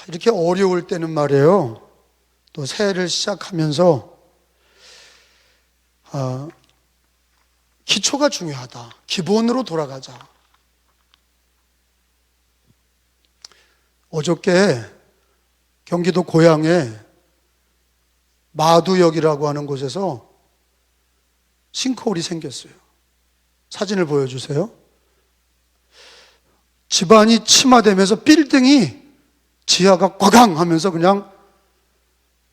이렇게 어려울 때는 말이에요, 또 새해를 시작하면서 기초가 중요하다. 기본으로 돌아가자. 어저께 경기도 고양에 마두역이라고 하는 곳에서 싱크홀이 생겼어요. 사진을 보여주세요. 집안이 침하되면서 빌딩이 지하가 꽝 하면서 그냥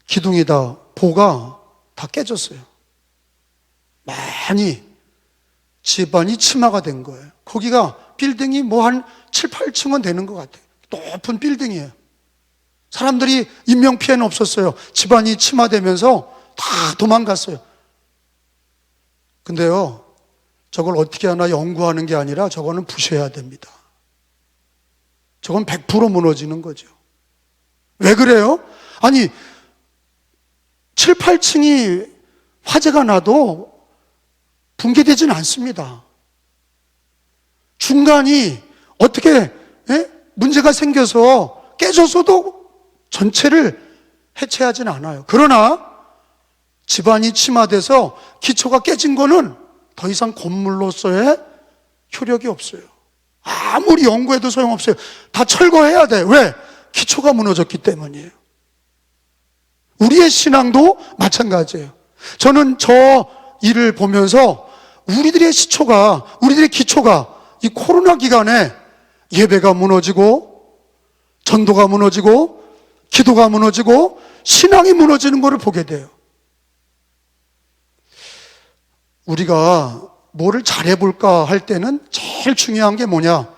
기둥이다, 보가 다 깨졌어요. 많이 집안이 침하가 된 거예요. 거기가 빌딩이 뭐 한 7, 8층은 되는 것 같아요. 높은 빌딩이에요. 사람들이 인명피해는 없었어요. 집안이 침하되면서 다 도망갔어요. 근데요, 저걸 어떻게 하나 연구하는 게 아니라 저거는 부셔야 됩니다. 저건 100% 무너지는 거죠. 왜 그래요? 아니, 7, 8층이 화재가 나도 붕괴되진 않습니다. 중간이 어떻게 문제가 생겨서 깨졌어도 전체를 해체하진 않아요. 그러나 집안이 침하돼서 기초가 깨진 거는 더 이상 건물로서의 효력이 없어요. 아무리 연구해도 소용없어요. 다 철거해야 돼. 왜? 기초가 무너졌기 때문이에요. 우리의 신앙도 마찬가지예요. 저는 저 일을 보면서 우리들의 기초가 이 코로나 기간에 예배가 무너지고 전도가 무너지고 기도가 무너지고 신앙이 무너지는 것을 보게 돼요. 우리가 뭐를 잘해볼까 할 때는 제일 중요한 게 뭐냐?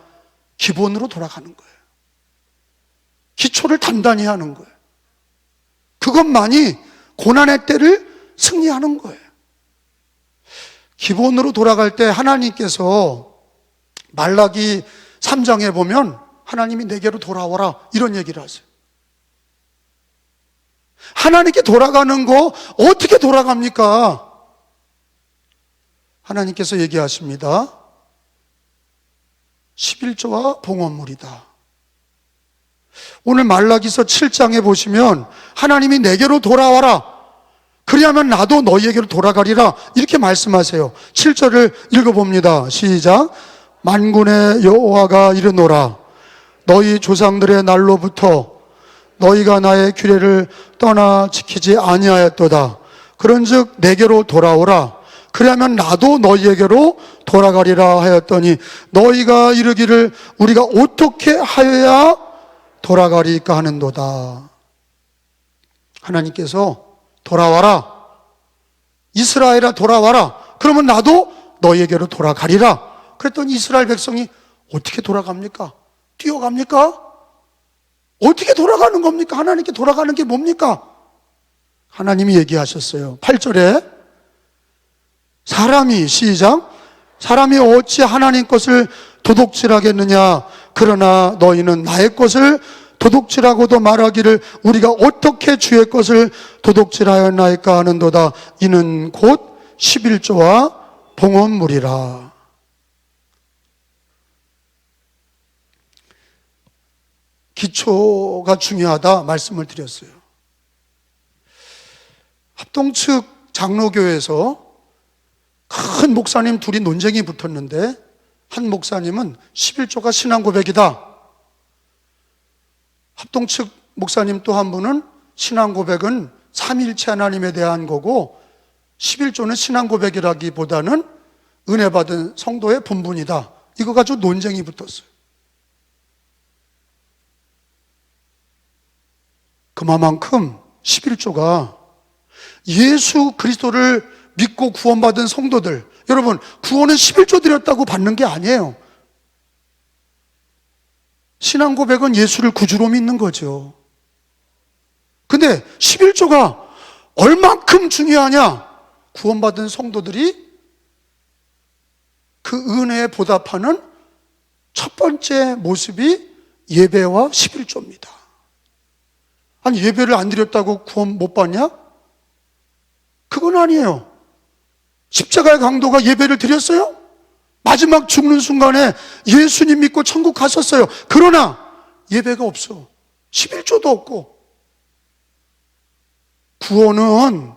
기본으로 돌아가는 거예요. 기초를 단단히 하는 거예요. 그것만이 고난의 때를 승리하는 거예요. 기본으로 돌아갈 때 하나님께서 말라기 3장에 보면 하나님이 내게로 돌아와라 이런 얘기를 하세요. 하나님께 돌아가는 거 어떻게 돌아갑니까? 하나님께서 얘기하십니다. 11조와 봉헌물이다. 오늘 말라기서 7장에 보시면 하나님이 내게로 돌아와라. 그리하면 나도 너희에게로 돌아가리라. 이렇게 말씀하세요. 7절을 읽어봅니다. 시작. 만군의 여호와가 이르노라. 너희 조상들의 날로부터 너희가 나의 규례를 떠나 지키지 아니하였도다. 그런즉 내게로 돌아오라. 그러면 나도 너희에게로 돌아가리라 하였더니 너희가 이르기를 우리가 어떻게 하여야 돌아가리까 하는도다. 하나님께서 돌아와라. 이스라엘아 돌아와라. 그러면 나도 너희에게로 돌아가리라. 그랬더니 이스라엘 백성이 어떻게 돌아갑니까? 뛰어갑니까? 어떻게 돌아가는 겁니까? 하나님께 돌아가는 게 뭡니까? 하나님이 얘기하셨어요. 8절에 시작. 사람이 어찌 하나님 것을 도둑질하겠느냐? 그러나 너희는 나의 것을 도둑질하고도 말하기를 우리가 어떻게 주의 것을 도둑질하였나이까 하는도다. 이는 곧 11조와 봉헌물이라. 기초가 중요하다 말씀을 드렸어요. 합동측 장로교회에서 큰 목사님 둘이 논쟁이 붙었는데 한 목사님은 11조가 신앙 고백이다. 합동측 목사님 또 한 분은 신앙 고백은 삼위일체 하나님에 대한 거고 11조는 신앙 고백이라기보다는 은혜 받은 성도의 본분이다. 이거 가지고 논쟁이 붙었어요. 그만큼 11조가 예수 그리스도를 믿고 구원받은 성도들, 여러분 구원은 11조 드렸다고 받는 게 아니에요. 신앙 고백은 예수를 구주로 믿는 거죠. 근데 11조가 얼만큼 중요하냐? 구원받은 성도들이 그 은혜에 보답하는 첫 번째 모습이 예배와 11조입니다. 아니 예배를 안 드렸다고 구원 못 받냐? 그건 아니에요. 십자가의 강도가 예배를 드렸어요? 마지막 죽는 순간에 예수님 믿고 천국 갔었어요. 그러나 예배가 없어. 11조도 없고. 구원은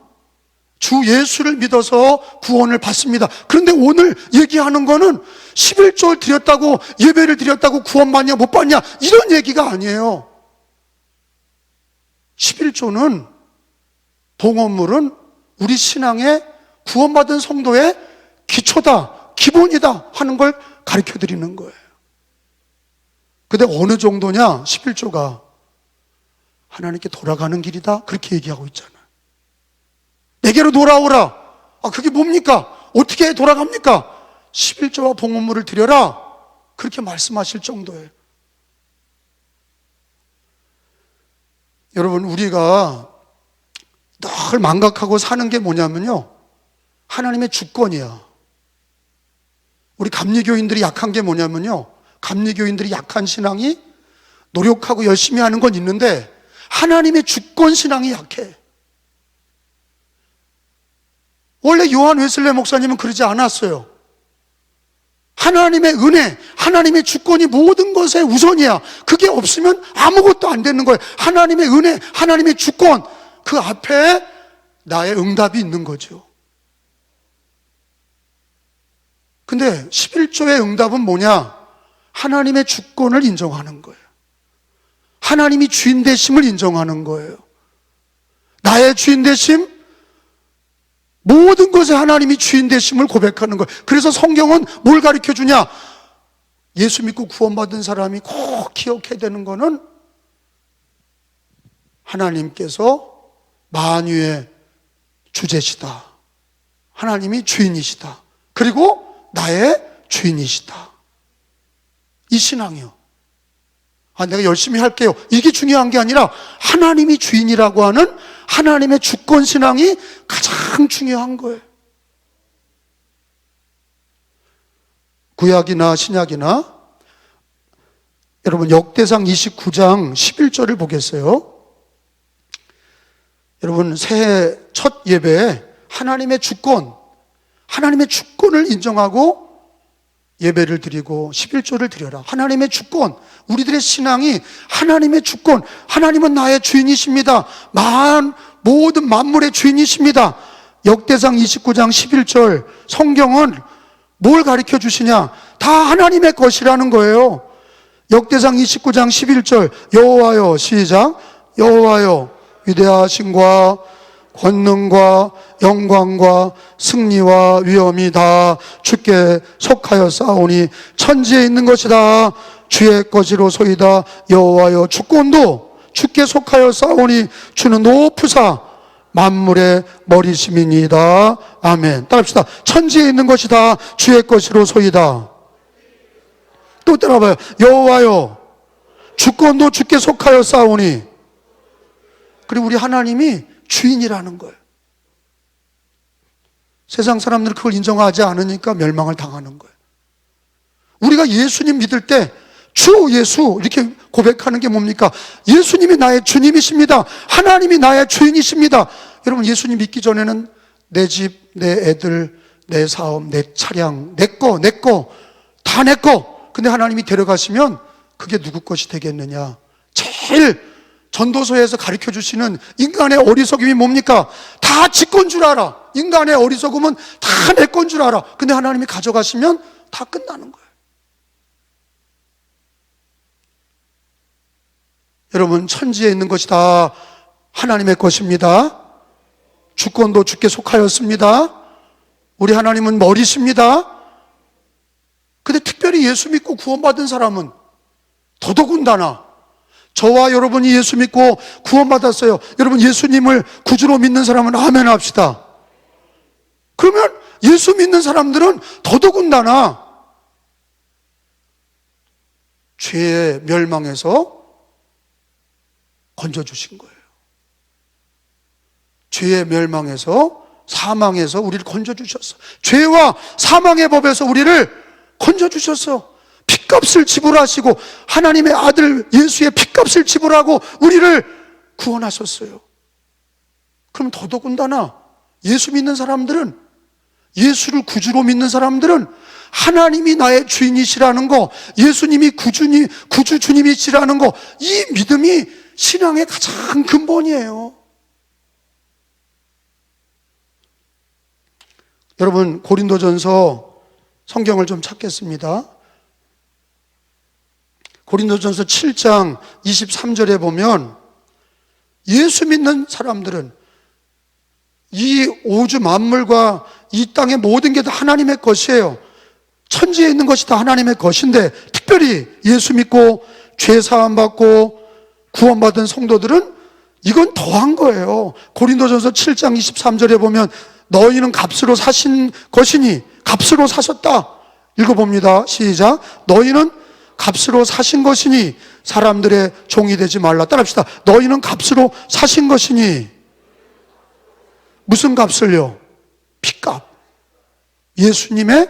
주 예수를 믿어서 구원을 받습니다. 그런데 오늘 얘기하는 거는 11조를 드렸다고, 예배를 드렸다고 구원 받냐 못 받냐 이런 얘기가 아니에요. 11조는, 봉헌물은 우리 신앙의 구원받은 성도의 기초다, 기본이다 하는 걸 가르쳐 드리는 거예요. 근데 어느 정도냐? 11조가 하나님께 돌아가는 길이다 그렇게 얘기하고 있잖아요. 내게로 돌아오라. 그게 뭡니까? 어떻게 돌아갑니까? 11조와 봉헌물을 드려라 그렇게 말씀하실 정도예요. 여러분, 우리가 늘 망각하고 사는 게 뭐냐면요, 하나님의 주권이야. 우리 감리교인들이 약한 게 뭐냐면요, 감리교인들이 약한 신앙이 노력하고 열심히 하는 건 있는데 하나님의 주권 신앙이 약해. 원래 요한 웨슬레 목사님은 그러지 않았어요. 하나님의 은혜, 하나님의 주권이 모든 것의 우선이야. 그게 없으면 아무것도 안 되는 거예요. 하나님의 은혜, 하나님의 주권, 그 앞에 나의 응답이 있는 거죠. 근데 11조의 응답은 뭐냐? 하나님의 주권을 인정하는 거예요. 하나님이 주인 되심을 인정하는 거예요. 나의 주인 되심, 모든 것에 하나님이 주인 되심을 고백하는 거예요. 그래서 성경은 뭘 가르쳐 주냐? 예수 믿고 구원받은 사람이 꼭 기억해야 되는 거는 하나님께서 만유의 주제시다. 하나님이 주인이시다. 그리고 나의 주인이시다. 이 신앙이요. 내가 열심히 할게요. 이게 중요한 게 아니라 하나님이 주인이라고 하는 하나님의 주권 신앙이 가장 중요한 거예요. 구약이나 신약이나 여러분 역대상 29장 11절을 보겠어요. 여러분 새해 첫 예배에 하나님의 주권, 하나님의 주권을 인정하고 예배를 드리고 11조를 드려라. 하나님의 주권, 우리들의 신앙이 하나님의 주권, 하나님은 나의 주인이십니다. 모든 만물의 주인이십니다. 역대상 29장 11절 성경은 뭘 가르쳐 주시냐? 다 하나님의 것이라는 거예요. 역대상 29장 11절 여호와여, 시작. 여호와여, 위대하심과 권능과 영광과 승리와 위엄이 다 주께 속하여 싸우니 천지에 있는 것이다 주의 것이로소이다. 여호와여, 주권도 주께 속하여 싸우니 주는 높으사 만물의 머리심이니이다. 아멘. 따라합시다. 천지에 있는 것이다 주의 것이로소이다. 또 따라봐요. 여호와여, 주권도 주께 속하여 싸우니. 그리고 우리 하나님이 주인이라는 거예요. 세상 사람들은 그걸 인정하지 않으니까 멸망을 당하는 거예요. 우리가 예수님 믿을 때 주 예수 이렇게 고백하는 게 뭡니까? 예수님이 나의 주님이십니다. 하나님이 나의 주인이십니다. 여러분, 예수님 믿기 전에는 내 집, 내 애들, 내 사업, 내 차량, 내 거 다 내 거. 근데 하나님이 데려가시면 그게 누구 것이 되겠느냐? 제일 전도서에서 가르쳐 주시는 인간의 어리석음이 뭡니까? 다 지 건 줄 알아. 인간의 어리석음은 다 내 건 줄 알아. 근데 하나님이 가져가시면 다 끝나는 거예요. 여러분, 천지에 있는 것이 다 하나님의 것입니다. 주권도 주께 속하였습니다. 우리 하나님은 머리십니다. 근데 특별히 예수 믿고 구원받은 사람은 더더군다나, 저와 여러분이 예수 믿고 구원받았어요. 여러분, 예수님을 구주로 믿는 사람은 아멘 합시다. 그러면 예수 믿는 사람들은 더더군다나 죄의 멸망에서 건져주신 거예요. 죄의 멸망에서, 사망에서 우리를 건져주셨어. 죄와 사망의 법에서 우리를 건져주셨어. 핏값을 지불하시고 하나님의 아들 예수의 핏값을 지불하고 우리를 구원하셨어요. 그럼 더더군다나 예수 믿는 사람들은, 예수를 구주로 믿는 사람들은 하나님이 나의 주인이시라는 거, 예수님이 구주 주님이시라는 거, 이 믿음이 신앙의 가장 근본이에요. 여러분, 고린도전서 성경을 좀 찾겠습니다. 고린도전서 7장 23절에 보면 예수 믿는 사람들은 이 우주 만물과 이 땅의 모든 게 다 하나님의 것이에요. 천지에 있는 것이 다 하나님의 것인데, 특별히 예수 믿고 죄 사함 받고 구원받은 성도들은 이건 더한 거예요. 고린도전서 7장 23절에 보면 너희는 값으로 사신 것이니, 값으로 사셨다. 읽어봅니다. 시작. 너희는 값으로 사신 것이니 사람들의 종이 되지 말라. 따라합시다. 너희는 값으로 사신 것이니. 무슨 값을요? 피값. 예수님의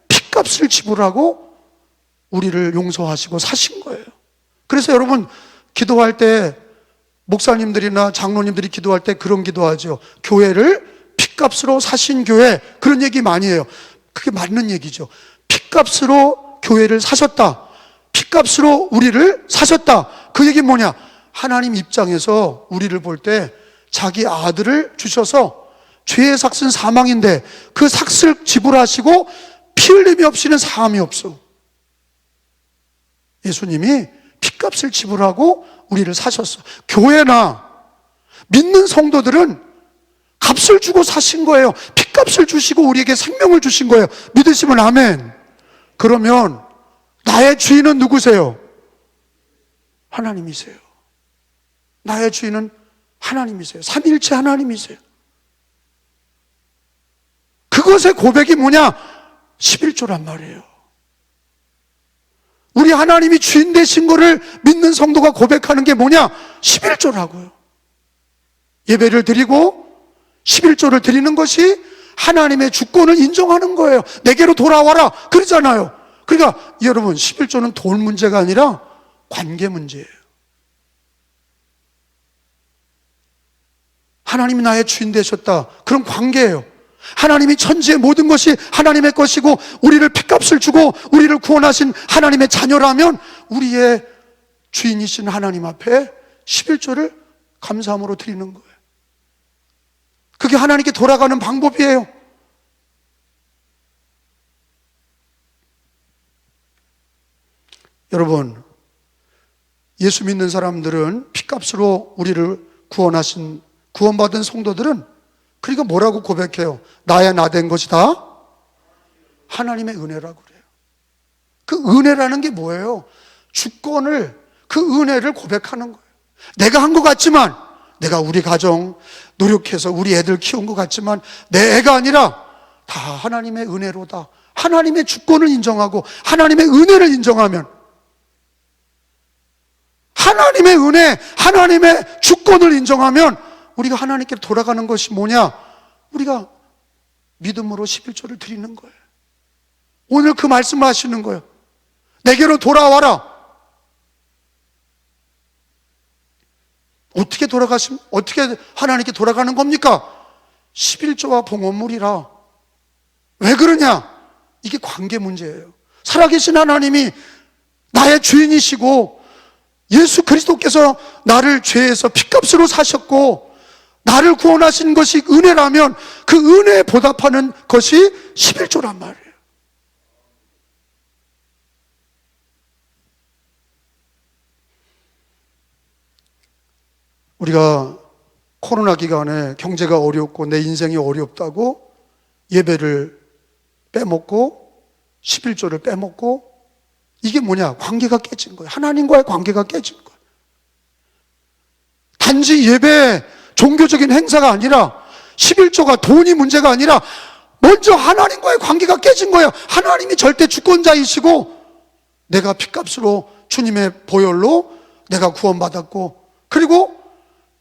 피값을 지불하고 우리를 용서하시고 사신 거예요. 그래서 여러분, 기도할 때 목사님들이나 장로님들이 기도할 때 그런 기도하죠. 교회를 피값으로 사신 교회, 그런 얘기 많이 해요. 그게 맞는 얘기죠. 피값으로 교회를 사셨다. 피값으로 우리를 사셨다. 그 얘기는 뭐냐? 하나님 입장에서 우리를 볼 때 자기 아들을 주셔서 죄의 삭은 사망인데 그 삭을 지불하시고 피 흘림이 없이는 사함이 없어. 예수님이 피값을 지불하고 우리를 사셨어. 교회나 믿는 성도들은 값을 주고 사신 거예요. 피값을 주시고 우리에게 생명을 주신 거예요. 믿으시면 아멘. 그러면 나의 주인은 누구세요? 하나님이세요. 나의 주인은 하나님이세요. 삼위일체 하나님이세요. 그것의 고백이 뭐냐? 11조란 말이에요. 우리 하나님이 주인 되신 거를 믿는 성도가 고백하는 게 뭐냐? 11조라고요. 예배를 드리고 11조를 드리는 것이 하나님의 주권을 인정하는 거예요. 내게로 돌아와라 그러잖아요. 그러니까 여러분, 11조는 돈 문제가 아니라 관계 문제예요. 하나님이 나의 주인 되셨다. 그런 관계예요. 하나님이 천지의 모든 것이 하나님의 것이고 우리를 피값을 주고 우리를 구원하신 하나님의 자녀라면 우리의 주인이신 하나님 앞에 11조를 감사함으로 드리는 거예요. 그게 하나님께 돌아가는 방법이에요. 여러분, 예수 믿는 사람들은 피값으로 우리를 구원받은 성도들은 그러니까 뭐라고 고백해요? 나야 나 된 것이 다 하나님의 은혜라고 그래요. 그 은혜라는 게 뭐예요? 주권을, 그 은혜를 고백하는 거예요. 내가 한 것 같지만, 내가 우리 가정 노력해서 우리 애들 키운 것 같지만 내 애가 아니라 다 하나님의 은혜로다. 하나님의 주권을 인정하고 하나님의 은혜를 인정하면, 하나님의 은혜, 하나님의 주권을 인정하면 우리가 하나님께 돌아가는 것이 뭐냐? 우리가 믿음으로 11조를 드리는 거예요. 오늘 그 말씀을 하시는 거예요. 내게로 돌아와라. 어떻게 하나님께 돌아가는 겁니까? 11조와 봉헌물이라. 왜 그러냐? 이게 관계 문제예요. 살아계신 하나님이 나의 주인이시고 예수 그리스도께서 나를 죄에서 피값으로 사셨고 나를 구원하신 것이 은혜라면 그 은혜에 보답하는 것이 11조란 말이에요. 우리가 코로나 기간에 경제가 어렵고 내 인생이 어렵다고 예배를 빼먹고 11조를 빼먹고, 이게 뭐냐? 관계가 깨진 거예요. 하나님과의 관계가 깨진 거예요. 단지 예배, 종교적인 행사가 아니라 11조가 돈이 문제가 아니라 먼저 하나님과의 관계가 깨진 거예요. 하나님이 절대 주권자이시고 내가 피값으로 주님의 보혈로 내가 구원받았고, 그리고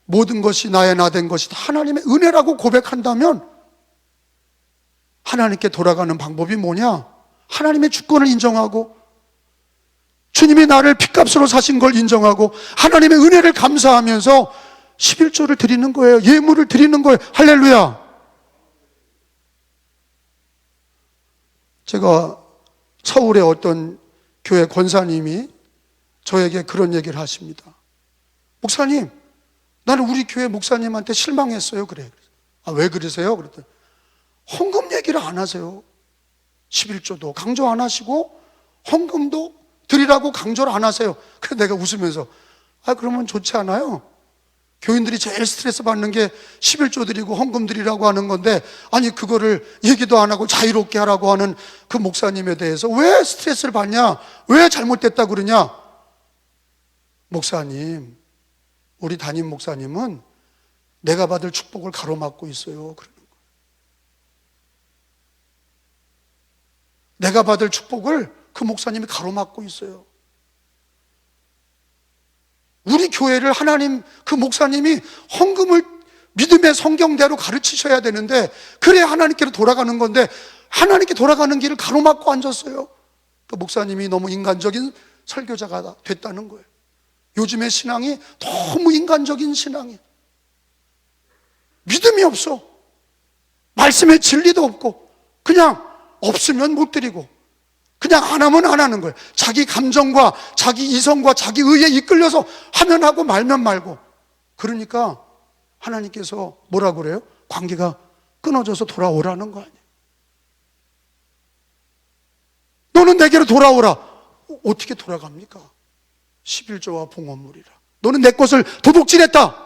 모든 것이 나의 나 된 것이 다 하나님의 은혜라고 고백한다면 하나님께 돌아가는 방법이 뭐냐? 하나님의 주권을 인정하고 주님이 나를 피값으로 사신 걸 인정하고 하나님의 은혜를 감사하면서 11조를 드리는 거예요. 예물을 드리는 거예요. 할렐루야. 제가 서울의 어떤 교회 권사님이 저에게 그런 얘기를 하십니다. 목사님, 나는 우리 교회 목사님한테 실망했어요. 그래. 아, 왜 그러세요? 그랬더니 헌금 얘기를 안 하세요. 11조도 강조 안 하시고 헌금도 드리라고 강조를 안 하세요. 그래서 내가 웃으면서 그러면 좋지 않아요? 교인들이 제일 스트레스 받는 게 11조 드리고 헌금 드리라고 하는 건데, 아니 그거를 얘기도 안 하고 자유롭게 하라고 하는 그 목사님에 대해서 왜 스트레스를 받냐? 왜 잘못됐다 그러냐? 목사님, 우리 담임 목사님은 내가 받을 축복을 가로막고 있어요. 그러는 거예요. 내가 받을 축복을 그 목사님이 가로막고 있어요. 우리 교회를 하나님, 그 목사님이 헌금을 믿음의 성경대로 가르치셔야 되는데, 그래야 하나님께로 돌아가는 건데 하나님께 돌아가는 길을 가로막고 앉았어요. 그 목사님이 너무 인간적인 설교자가 됐다는 거예요. 요즘의 신앙이 너무 인간적인 신앙이에요. 믿음이 없어. 말씀의 진리도 없고, 그냥 없으면 못 드리고, 그냥 안 하면 안 하는 거예요. 자기 감정과 자기 이성과 자기 의에 이끌려서 하면 하고 말면 말고. 그러니까 하나님께서 뭐라 그래요? 관계가 끊어져서 돌아오라는 거 아니에요. 너는 내게로 돌아오라. 어떻게 돌아갑니까? 11조와 봉헌물이라. 너는 내 것을 도둑질했다.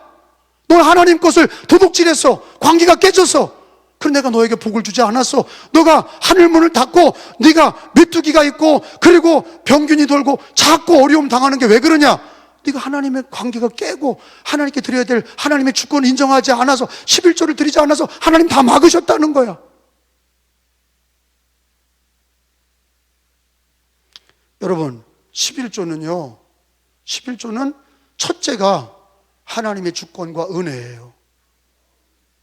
너는 하나님 것을 도둑질했어. 관계가 깨졌어. 그럼 내가 너에게 복을 주지 않았어. 너가 하늘문을 닫고 네가 메뚜기가 있고 그리고 병균이 돌고 자꾸 어려움 당하는 게 왜 그러냐? 네가 하나님의 관계가 깨고 하나님께 드려야 될 하나님의 주권을 인정하지 않아서 11조를 드리지 않아서 하나님 다 막으셨다는 거야. 여러분, 11조는 첫째가 하나님의 주권과 은혜예요.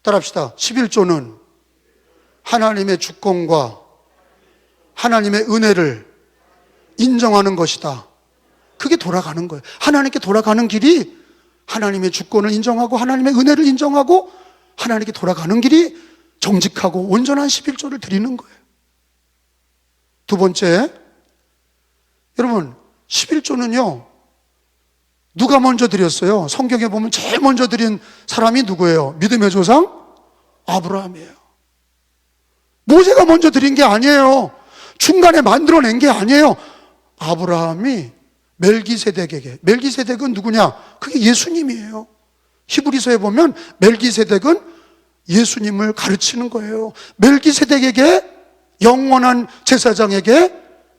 따라합시다. 11조는 하나님의 주권과 하나님의 은혜를 인정하는 것이다. 그게 돌아가는 거예요. 하나님께 돌아가는 길이 하나님의 주권을 인정하고 하나님의 은혜를 인정하고 하나님께 돌아가는 길이 정직하고 온전한 11조를 드리는 거예요. 두 번째, 여러분, 11조는요 누가 먼저 드렸어요? 성경에 보면 제일 먼저 드린 사람이 누구예요? 믿음의 조상? 아브라함이에요. 모세가 먼저 드린 게 아니에요. 중간에 만들어낸 게 아니에요. 아브라함이 멜기세덱에게, 멜기세덱은 누구냐? 그게 예수님이에요. 히브리서에 보면 멜기세덱은 예수님을 가르치는 거예요. 멜기세덱에게, 영원한 제사장에게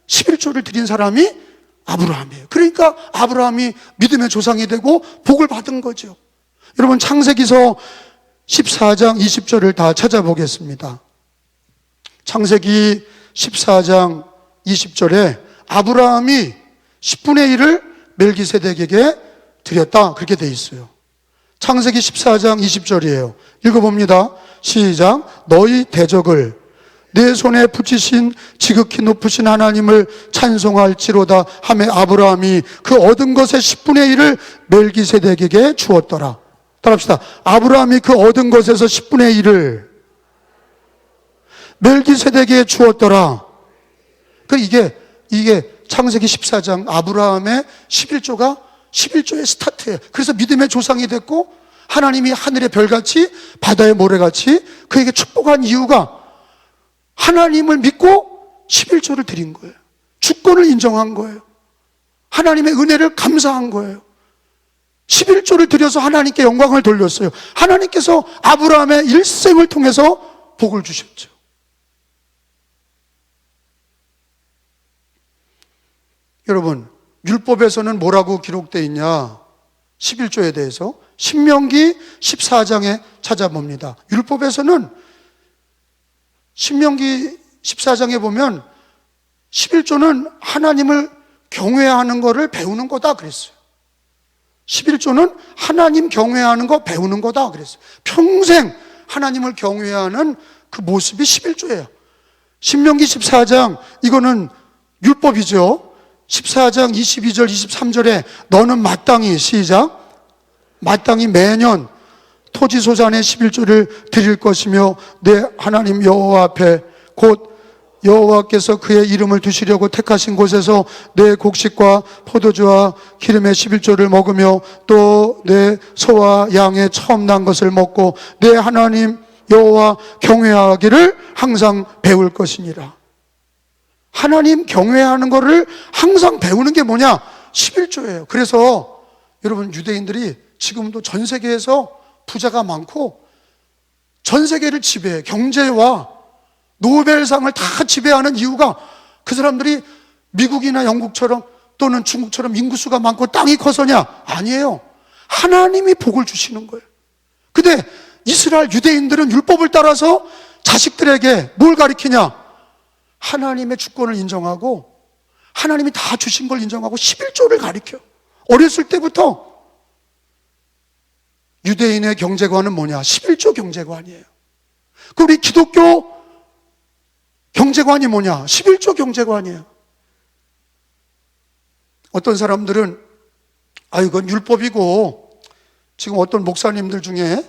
11조를 드린 사람이 아브라함이에요. 그러니까 아브라함이 믿음의 조상이 되고 복을 받은 거죠. 여러분, 창세기서 14장 20절을 다 찾아보겠습니다. 창세기 14장 20절에 아브라함이 10분의 1을 멜기세덱에게 드렸다, 그렇게 돼 있어요. 창세기 14장 20절이에요. 읽어봅니다. 시작. 너희 대적을 내 손에 붙이신 지극히 높으신 하나님을 찬송할지로다 하매 아브라함이 그 얻은 것의 10분의 1을 멜기세덱에게 주었더라. 따라합시다. 아브라함이 그 얻은 것에서 10분의 1을 멜기세덱에게 주었더라. 이게 창세기 14장 아브라함의 11조의 스타트예요. 그래서 믿음의 조상이 됐고 하나님이 하늘의 별같이 바다의 모래같이 그에게 축복한 이유가 하나님을 믿고 11조를 드린 거예요. 주권을 인정한 거예요. 하나님의 은혜를 감사한 거예요. 11조를 드려서 하나님께 영광을 돌렸어요. 하나님께서 아브라함의 일생을 통해서 복을 주셨죠. 여러분, 율법에서는 뭐라고 기록되어 있냐? 11조에 대해서 신명기 14장에 찾아봅니다. 율법에서는 신명기 14장에 보면 11조는 하나님을 경외하는 것을 배우는 거다 그랬어요. 11조는 하나님 경외하는 거 배우는 거다 그랬어요. 평생 하나님을 경외하는 그 모습이 11조예요. 신명기 14장, 이거는 율법이죠. 14장 22절 23절에 너는 마땅히, 시작, 마땅히 매년 토지소산의 11조를 드릴 것이며 내 하나님 여호와 앞에 곧 여호와께서 그의 이름을 두시려고 택하신 곳에서 내 곡식과 포도주와 기름의 11조를 먹으며 또 내 소와 양의 처음 난 것을 먹고 내 하나님 여호와 경외하기를 항상 배울 것이니라. 하나님 경외하는 것을 항상 배우는 게 뭐냐? 11조예요. 그래서 여러분, 유대인들이 지금도 전 세계에서 부자가 많고 전 세계를 지배해, 경제와 노벨상을 다 지배하는 이유가 그 사람들이 미국이나 영국처럼 또는 중국처럼 인구수가 많고 땅이 커서냐? 아니에요. 하나님이 복을 주시는 거예요. 근데 이스라엘 유대인들은 율법을 따라서 자식들에게 뭘 가르치냐? 하나님의 주권을 인정하고 하나님이 다 주신 걸 인정하고 11조를 가르쳐. 어렸을 때부터 유대인의 경제관은 뭐냐? 11조 경제관이에요. 그 우리 기독교 경제관이 뭐냐? 11조 경제관이에요. 어떤 사람들은 이건 율법이고, 지금 어떤 목사님들 중에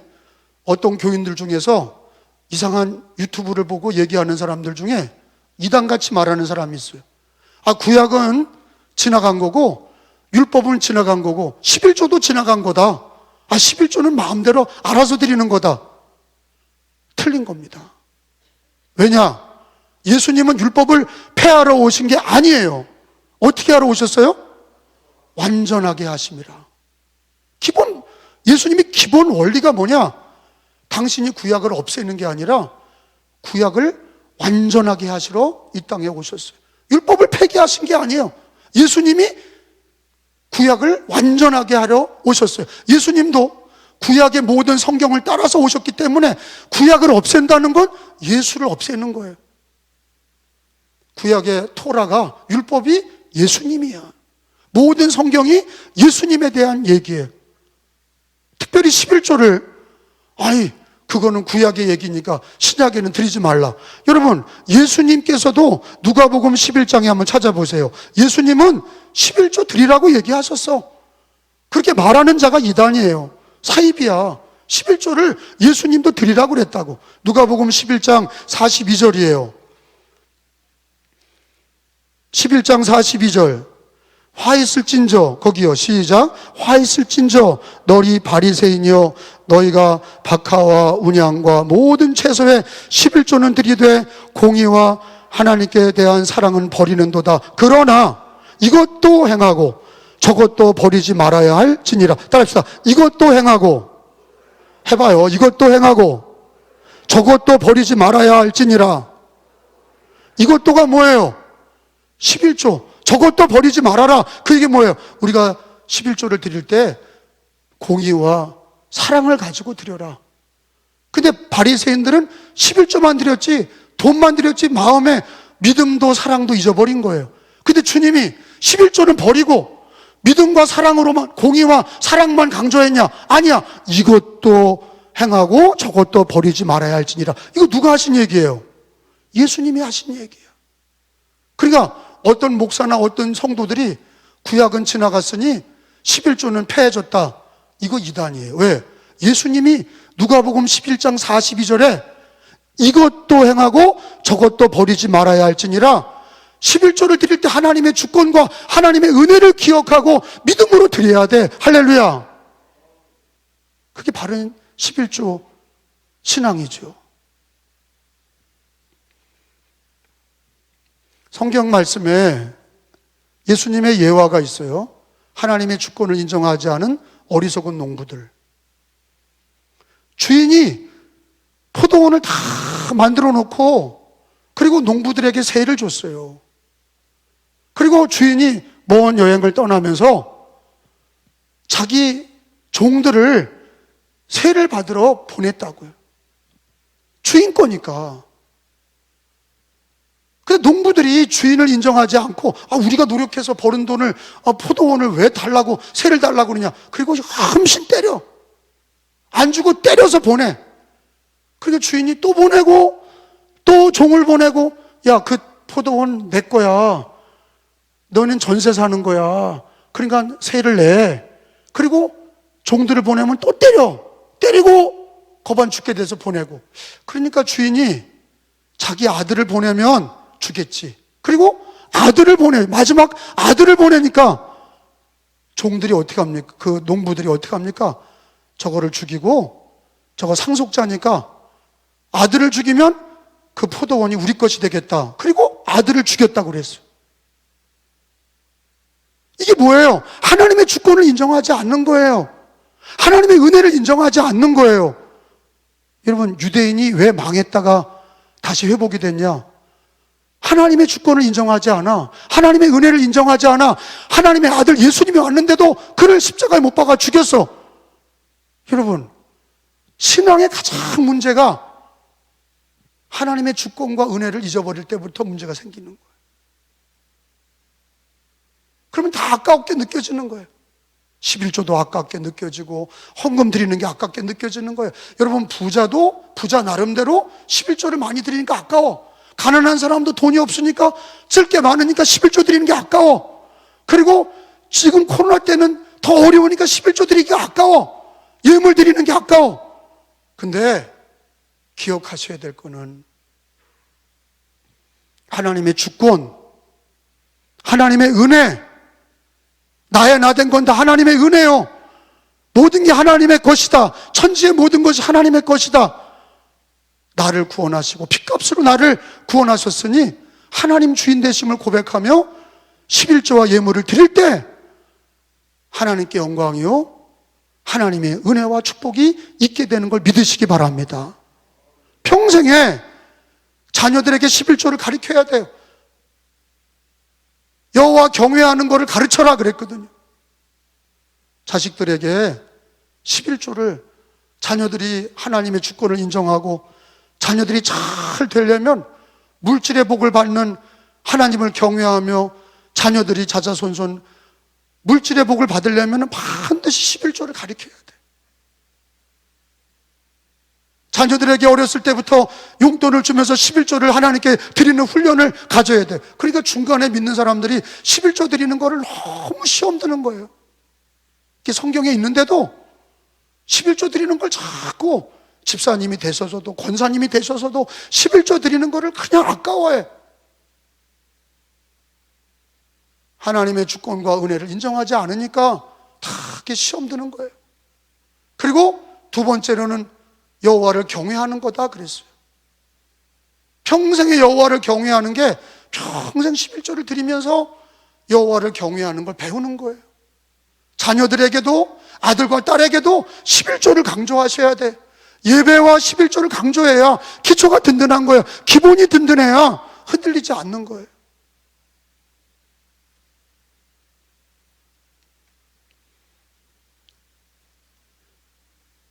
어떤 교인들 중에서 이상한 유튜브를 보고 얘기하는 사람들 중에 이단같이 말하는 사람이 있어요. 구약은 지나간 거고 율법은 지나간 거고 11조도 지나간 거다. 11조는 마음대로 알아서 드리는 거다. 틀린 겁니다. 왜냐? 예수님은 율법을 폐하러 오신 게 아니에요. 어떻게 하러 오셨어요? 완전하게 하심이라. 예수님이 기본 원리가 뭐냐? 당신이 구약을 없애는 게 아니라 구약을 완전하게 하시러 이 땅에 오셨어요. 율법을 폐기하신 게 아니에요. 예수님이 구약을 완전하게 하러 오셨어요. 예수님도 구약의 모든 성경을 따라서 오셨기 때문에 구약을 없앤다는 건 예수를 없애는 거예요. 구약의 토라가, 율법이 예수님이야. 모든 성경이 예수님에 대한 얘기예요. 특별히 11조를 그거는 구약의 얘기니까 신약에는 드리지 말라. 여러분, 예수님께서도 누가복음 11장에 한번 찾아보세요. 예수님은 11조 드리라고 얘기하셨어. 그렇게 말하는 자가 이단이에요. 사입이야. 11조를 예수님도 드리라고 그랬다고. 누가복음 11장 42절이에요. 11장 42절. 화 있을진저, 거기요, 시작. 화 있을진저 너희 바리새인이여, 너희가 박하와 운양과 모든 채소에 11조는 드리되 공의와 하나님께 대한 사랑은 버리는도다. 그러나 이것도 행하고 저것도 버리지 말아야 할지니라. 따라합시다. 이것도 행하고, 해봐요. 이것도 행하고 저것도 버리지 말아야 할지니라. 이것도가 뭐예요? 11조. 저것도 버리지 말아라. 그 얘기 뭐예요? 우리가 11조를 드릴 때 공의와 사랑을 가지고 드려라. 근데 바리새인들은 11조만 드렸지, 돈만 드렸지, 마음에 믿음도 사랑도 잊어버린 거예요. 근데 주님이 11조는 버리고 믿음과 사랑으로만, 공의와 사랑만 강조했냐? 아니야. 이것도 행하고 저것도 버리지 말아야 할지니라. 이거 누가 하신 얘기예요? 예수님이 하신 얘기예요. 그러니까 어떤 목사나 어떤 성도들이 구약은 지나갔으니 11조는 폐해졌다. 이거 이단이에요. 왜? 예수님이 누가복음 11장 42절에 이것도 행하고 저것도 버리지 말아야 할지니라. 11조를 드릴 때 하나님의 주권과 하나님의 은혜를 기억하고 믿음으로 드려야 돼. 할렐루야. 그게 바른 11조 신앙이죠. 성경 말씀에 예수님의 예화가 있어요. 하나님의 주권을 인정하지 않은 어리석은 농부들. 주인이 포도원을 다 만들어 놓고 그리고 농부들에게 세를 줬어요. 그리고 주인이 먼 여행을 떠나면서 자기 종들을 세를 받으러 보냈다고요. 주인 거니까. 근데 농부들이 주인을 인정하지 않고 우리가 노력해서 버는 돈을 포도원을 왜 달라고, 세를 달라고 그러냐. 그리고 흠씬 때려. 안 주고 때려서 보내. 그러니까 주인이 또 보내고 또 종을 보내고, 야, 그 포도원 내 거야. 너는 전세 사는 거야. 그러니까 세를 내. 그리고 종들을 보내면 또 때려. 때리고 거반 죽게 돼서 보내고. 그러니까 주인이 자기 아들을 보내면 주겠지. 그리고 아들을 마지막 아들을 보내니까 종들이 어떻게 합니까? 그 농부들이 어떻게 합니까? 저거를 죽이고, 저거 상속자니까 아들을 죽이면 그 포도원이 우리 것이 되겠다. 그리고 아들을 죽였다고 그랬어요. 이게 뭐예요? 하나님의 주권을 인정하지 않는 거예요. 하나님의 은혜를 인정하지 않는 거예요. 여러분, 유대인이 왜 망했다가 다시 회복이 됐냐? 하나님의 주권을 인정하지 않아. 하나님의 은혜를 인정하지 않아. 하나님의 아들 예수님이 왔는데도 그를 십자가에 못 박아 죽였어. 여러분, 신앙의 가장 문제가 하나님의 주권과 은혜를 잊어버릴 때부터 문제가 생기는 거예요. 그러면 다 아깝게 느껴지는 거예요. 11조도 아깝게 느껴지고 헌금 드리는 게 아깝게 느껴지는 거예요. 여러분, 부자도 부자 나름대로 11조를 많이 드리니까 아까워. 가난한 사람도 돈이 없으니까 쓸 게 많으니까 11조 드리는 게 아까워. 그리고 지금 코로나 때는 더 어려우니까 11조 드리기가 아까워. 예물 드리는 게 아까워. 근데 기억하셔야 될 거는 하나님의 주권, 하나님의 은혜, 나의 나 된 건 다 하나님의 은혜요. 모든 게 하나님의 것이다. 천지의 모든 것이 하나님의 것이다. 나를 구원하시고 핏값으로 나를 구원하셨으니 하나님 주인 되심을 고백하며 11조와 예물을 드릴 때 하나님께 영광이요 하나님의 은혜와 축복이 있게 되는 걸 믿으시기 바랍니다. 평생에 자녀들에게 11조를 가르쳐야 돼요. 여호와 경외하는 것을 가르쳐라 그랬거든요. 자식들에게 11조를 자녀들이 하나님의 주권을 인정하고 자녀들이 잘 되려면 물질의 복을 받는 하나님을 경외하며 자녀들이 자자손손 물질의 복을 받으려면 반드시 11조를 가르쳐야 돼. 자녀들에게 어렸을 때부터 용돈을 주면서 11조를 하나님께 드리는 훈련을 가져야 돼. 그러니까 중간에 믿는 사람들이 11조 드리는 거를 너무 시험 드는 거예요. 이게 성경에 있는데도 11조 드리는 걸 자꾸 집사님이 되셔서도 권사님이 되셔서도 11조 드리는 거를 그냥 아까워해. 하나님의 주권과 은혜를 인정하지 않으니까 다 이렇게 시험 드는 거예요. 그리고 두 번째로는 여호와를 경외하는 거다 그랬어요. 평생에 여호와를 경외하는 게 평생 11조를 드리면서 여호와를 경외하는 걸 배우는 거예요. 자녀들에게도 아들과 딸에게도 11조를 강조하셔야 돼. 예배와 11조를 강조해야 기초가 든든한 거예요. 기본이 든든해야 흔들리지 않는 거예요.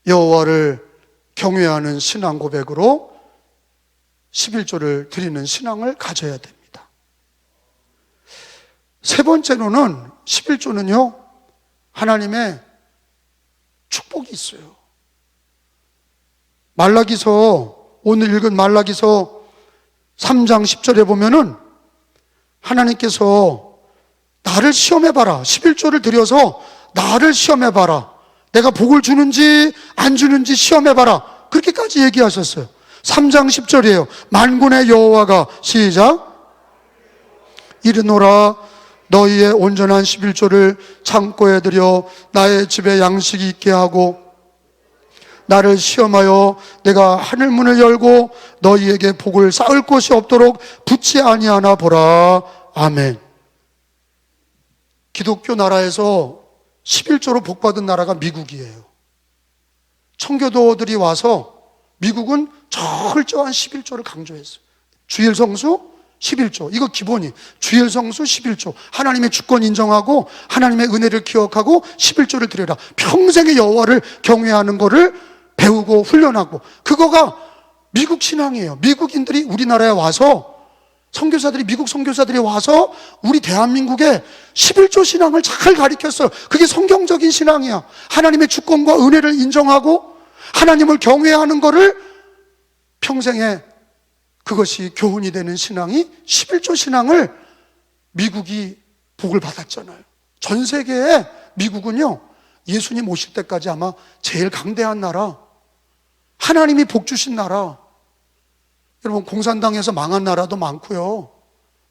여호와를 경외하는 신앙 고백으로 11조를 드리는 신앙을 가져야 됩니다. 세 번째로는 11조는요 하나님의 축복이 있어요. 말라기서, 오늘 읽은 말라기서 3장 10절에 보면은 하나님께서 나를 시험해봐라, 11조를 드려서 나를 시험해봐라, 내가 복을 주는지 안 주는지 시험해봐라, 그렇게까지 얘기하셨어요. 3장 10절이에요 만군의 여호와가, 시작, 이르노라 너희의 온전한 11조를 창고에 들여 나의 집에 양식이 있게 하고 나를 시험하여 내가 하늘문을 열고 너희에게 복을 쌓을 곳이 없도록 붙지 아니하나 보라. 아멘. 기독교 나라에서 11조로 복받은 나라가 미국이에요. 청교도들이 와서 미국은 철저한 11조를 강조했어요. 주일 성수 11조, 이거 기본이 주일 성수 11조, 하나님의 주권 인정하고 하나님의 은혜를 기억하고 11조를 드려라. 평생의 여호와를 경외하는 거를 배우고 훈련하고, 그거가 미국 신앙이에요. 미국인들이 우리나라에 와서, 선교사들이, 미국 선교사들이 와서 우리 대한민국에 11조 신앙을 잘 가르쳤어요. 그게 성경적인 신앙이야. 하나님의 주권과 은혜를 인정하고 하나님을 경외하는 거를 평생에, 그것이 교훈이 되는 신앙이 11조 신앙을 미국이 복을 받았잖아요. 전 세계에 미국은요 예수님 오실 때까지 아마 제일 강대한 나라, 하나님이 복 주신 나라. 여러분, 공산당에서 망한 나라도 많고요,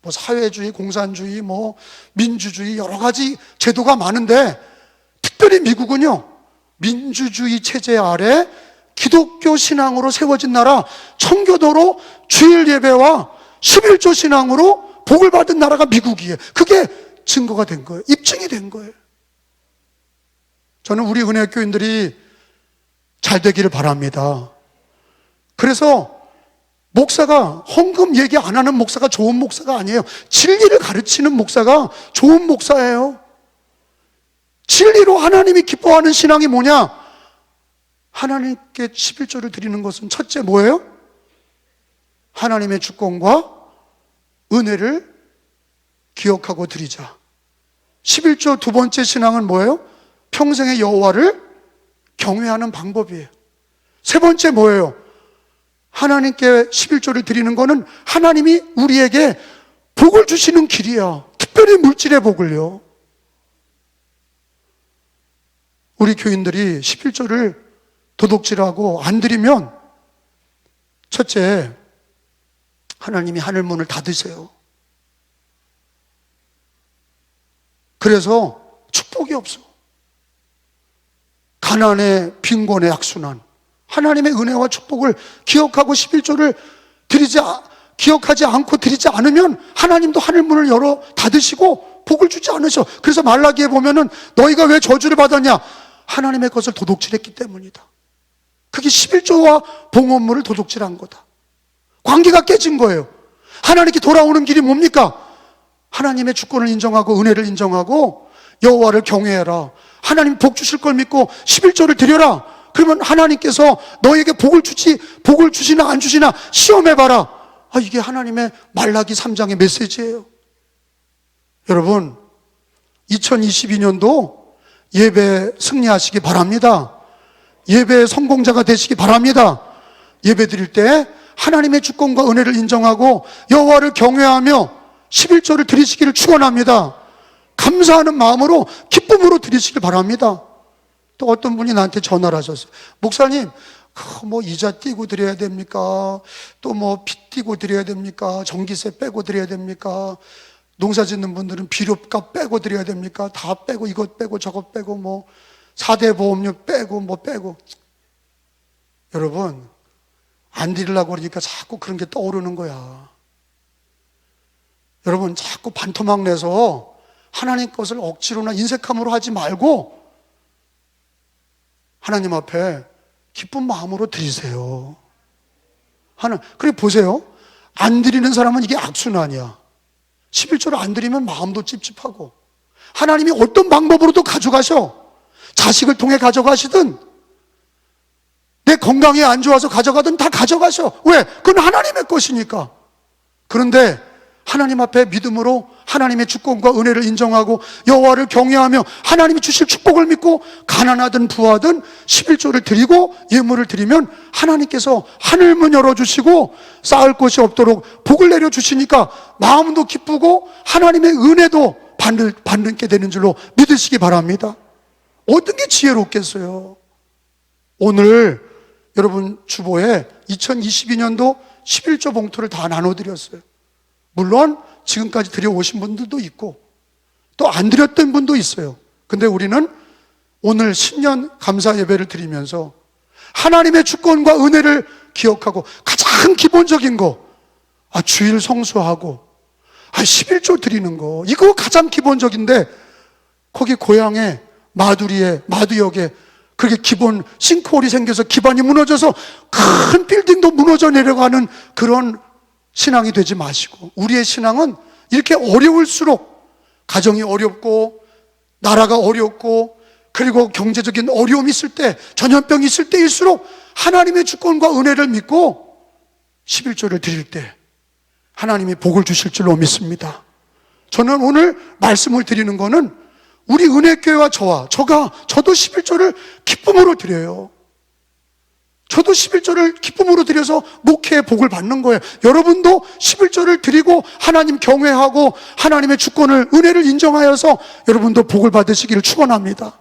뭐 사회주의, 공산주의, 뭐 민주주의 여러 가지 제도가 많은데 특별히 미국은요, 민주주의 체제 아래 기독교 신앙으로 세워진 나라, 청교도로 주일 예배와 11조 신앙으로 복을 받은 나라가 미국이에요. 그게 증거가 된 거예요. 입증이 된 거예요. 저는 우리 은혜 교인들이 잘 되기를 바랍니다. 그래서 목사가 헌금 얘기 안 하는 목사가 좋은 목사가 아니에요. 진리를 가르치는 목사가 좋은 목사예요. 진리로 하나님이 기뻐하는 신앙이 뭐냐? 하나님께 11조를 드리는 것은 첫째 뭐예요? 하나님의 주권과 은혜를 기억하고 드리자. 11조 두 번째 신앙은 뭐예요? 평생의 여호와를 경외하는 방법이에요. 세 번째 뭐예요? 하나님께 11조를 드리는 거는 하나님이 우리에게 복을 주시는 길이야. 특별히 물질의 복을요. 우리 교인들이 11조를 도둑질하고 안 드리면 첫째, 하나님이 하늘 문을 닫으세요. 그래서 축복이 없어. 가난에 빈곤의 악순환. 하나님의 은혜와 축복을 기억하고 11조를 기억하지 않고 드리지 않으면 하나님도 하늘문을 열어 닫으시고 복을 주지 않으셔. 그래서 말라기에 보면은 너희가 왜 저주를 받았냐? 하나님의 것을 도둑질했기 때문이다. 그게 11조와 봉헌물을 도둑질한 거다. 관계가 깨진 거예요. 하나님께 돌아오는 길이 뭡니까? 하나님의 주권을 인정하고 은혜를 인정하고 여호와를 경외해라. 하나님 복 주실 걸 믿고 11조를 드려라. 그러면 하나님께서 너에게 복을 주시나 안 주시나 시험해봐라. 이게 하나님의 말라기 3장의 메시지예요. 여러분, 2022년도 예배 승리하시기 바랍니다. 예배의 성공자가 되시기 바랍니다. 예배 드릴 때 하나님의 주권과 은혜를 인정하고 여호와를 경외하며 11조를 드리시기를 축원합니다. 감사하는 마음으로 기쁨으로 드리시길 바랍니다. 또 어떤 분이 나한테 전화를 하셨어요. 목사님, 뭐 이자 띄고 드려야 됩니까? 또 뭐 빚 띄고 드려야 됩니까? 전기세 빼고 드려야 됩니까? 농사 짓는 분들은 비료값 빼고 드려야 됩니까? 다 빼고 이것 빼고 저것 빼고 뭐 4대 보험료 빼고 뭐 빼고. 여러분, 안 드리려고 그러니까 자꾸 그런 게 떠오르는 거야. 여러분, 자꾸 반토막 내서 하나님 것을 억지로나 인색함으로 하지 말고 하나님 앞에 기쁜 마음으로 드리세요. 그래 보세요. 안 드리는 사람은 이게 악순환이야. 11조를 안 드리면 마음도 찝찝하고 하나님이 어떤 방법으로도 가져가셔. 자식을 통해 가져가시든 내 건강이 안 좋아서 가져가든 다 가져가셔. 왜? 그건 하나님의 것이니까. 그런데 하나님 앞에 믿음으로 하나님의 주권과 은혜를 인정하고 여호와를 경외하며 하나님이 주실 축복을 믿고 가난하든 부하든 11조를 드리고 예물을 드리면 하나님께서 하늘문 열어주시고 쌓을 곳이 없도록 복을 내려주시니까 마음도 기쁘고 하나님의 은혜도 받게 되는 줄로 믿으시기 바랍니다. 어떤 게 지혜롭겠어요? 오늘 여러분 주보에 2022년도 11조 봉투를 다 나눠드렸어요. 물론 지금까지 드려오신 분들도 있고 또 안 드렸던 분도 있어요. 근데 우리는 오늘 신년 감사 예배를 드리면서 하나님의 주권과 은혜를 기억하고 가장 기본적인 거, 주일 성수하고 11조 드리는 거, 이거 가장 기본적인데 거기 고향에 마두역에 그게 기본 싱크홀이 생겨서 기반이 무너져서 큰 빌딩도 무너져 내려가는 그런 신앙이 되지 마시고, 우리의 신앙은 이렇게 어려울수록, 가정이 어렵고 나라가 어렵고 그리고 경제적인 어려움이 있을 때, 전염병이 있을 때일수록 하나님의 주권과 은혜를 믿고 11조를 드릴 때 하나님이 복을 주실 줄로 믿습니다. 저는 오늘 말씀을 드리는 거는 우리 은혜교회와 저도 11조를 기쁨으로 드려요. 저도 11조를 기쁨으로 드려서 목회의 복을 받는 거예요. 여러분도 11조를 드리고 하나님 경외하고 하나님의 주권을, 은혜를 인정하여서 여러분도 복을 받으시기를 축원합니다.